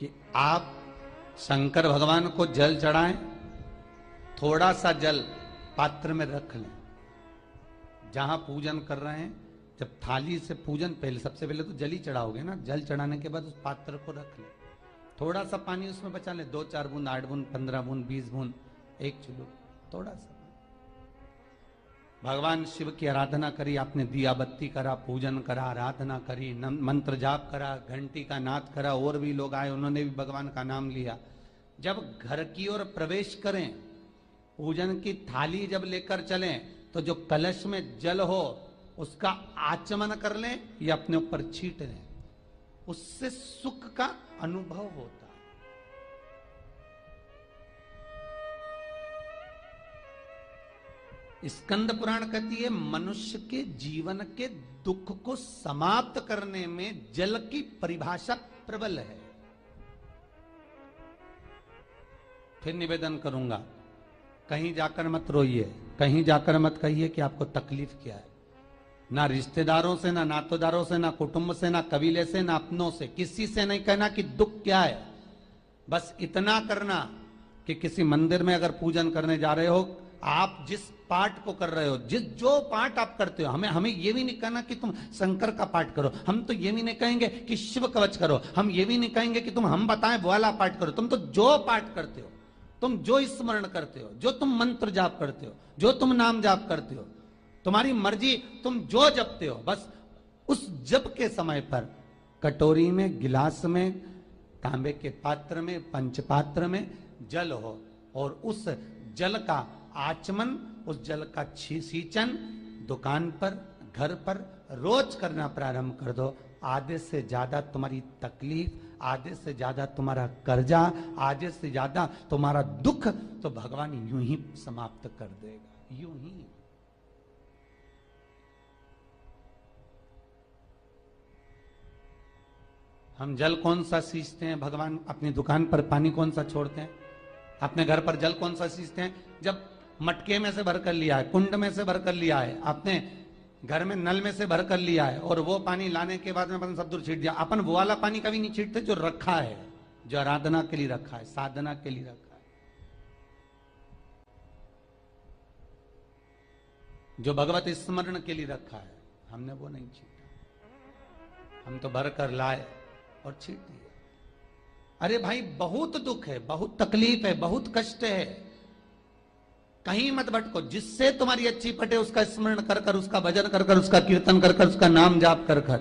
कि आप शंकर भगवान को जल चढ़ाएं, थोड़ा सा जल पात्र में रख लें। जहां पूजन कर रहे हैं, जब थाली से पूजन, पहले सबसे पहले तो जल ही चढ़ाओगे ना, जल चढ़ाने के बाद उस पात्र को रख लें, थोड़ा सा पानी उसमें बचा लें, 2-4 बूंद, 8 बूंद, 15 बूंद, 20 बूंद, 1 चुल्लू, थोड़ा सा। भगवान शिव की आराधना करी आपने, दिया बत्ती करा, पूजन करा, आराधना करी, मंत्र जाप करा, घंटी का नाद करा, और भी लोग आए उन्होंने भी भगवान का नाम लिया। जब घर की ओर प्रवेश करें, पूजन की थाली जब लेकर चलें, तो जो कलश में जल हो उसका आचमन कर लें या अपने ऊपर छीट लें, उससे सुख का अनुभव होता है। स्कंद पुराण कहती है मनुष्य के जीवन के दुख को समाप्त करने में जल की परिभाषा प्रबल है। फिर निवेदन करूंगा, कहीं जाकर मत रोइए, कहीं जाकर मत कहिए कि आपको तकलीफ क्या है। ना रिश्तेदारों से, ना नातेदारों से, ना कुटुंब से, ना कबीले से, ना अपनों से, किसी से नहीं कहना कि दुख क्या है। बस इतना करना कि किसी मंदिर में अगर पूजन करने जा रहे हो, आप जिस पाठ को कर रहे हो, जो पाठ आप करते हो, हमें ये भी नहीं कहना कि तुम शंकर का पाठ करो, हम तो ये भी नहीं कहेंगे कि शिव कवच करो, हम ये भी नहीं कहेंगे कि तुम हम बताएं वो वाला पाठ करो। तुम तो जो पाठ करते हो, तुम जो स्मरण करते हो, जो तुम मंत्र जाप करते हो, जो तुम नाम जाप करते हो, तुम्हारी मर्जी, तुम जो जपते हो, बस उस जप के समय पर कटोरी में, गिलास में, तांबे के पात्र में, पंचपात्र में जल हो, और उस जल का आचमन, उस जल का सींचन दुकान पर, घर पर रोज करना प्रारंभ कर दो। आधे से ज्यादा तुम्हारी तकलीफ, आधे से ज्यादा तुम्हारा कर्जा, आधे से ज्यादा तुम्हारा दुख तो भगवान यूं ही समाप्त कर देगा, यूं ही। हम जल कौन सा सींचते हैं भगवान, अपनी दुकान पर पानी कौन सा छोड़ते हैं, अपने घर पर जल कौन सा सींचते हैं। जब मटके में से भरकर लिया है, कुंड में से भरकर लिया है, आपने घर में नल में से भरकर लिया है, और वो पानी लाने के बाद में अपन सब दूर छीट दिया। अपन वो वाला पानी कभी नहीं छीटते जो रखा है, जो आराधना के लिए रखा है, साधना के लिए रखा है, जो भगवत स्मरण के लिए रखा है, हमने वो नहीं छीटा। हम तो भरकर लाए और छीट दिए। अरे भाई, बहुत दुख है, बहुत तकलीफ है, बहुत कष्ट है, कहीं मत भटको। जिससे तुम्हारी अच्छी पटे उसका स्मरण कर कर, उसका भजन कर कर, उसका कीर्तन कर कर, उसका नाम जाप कर कर।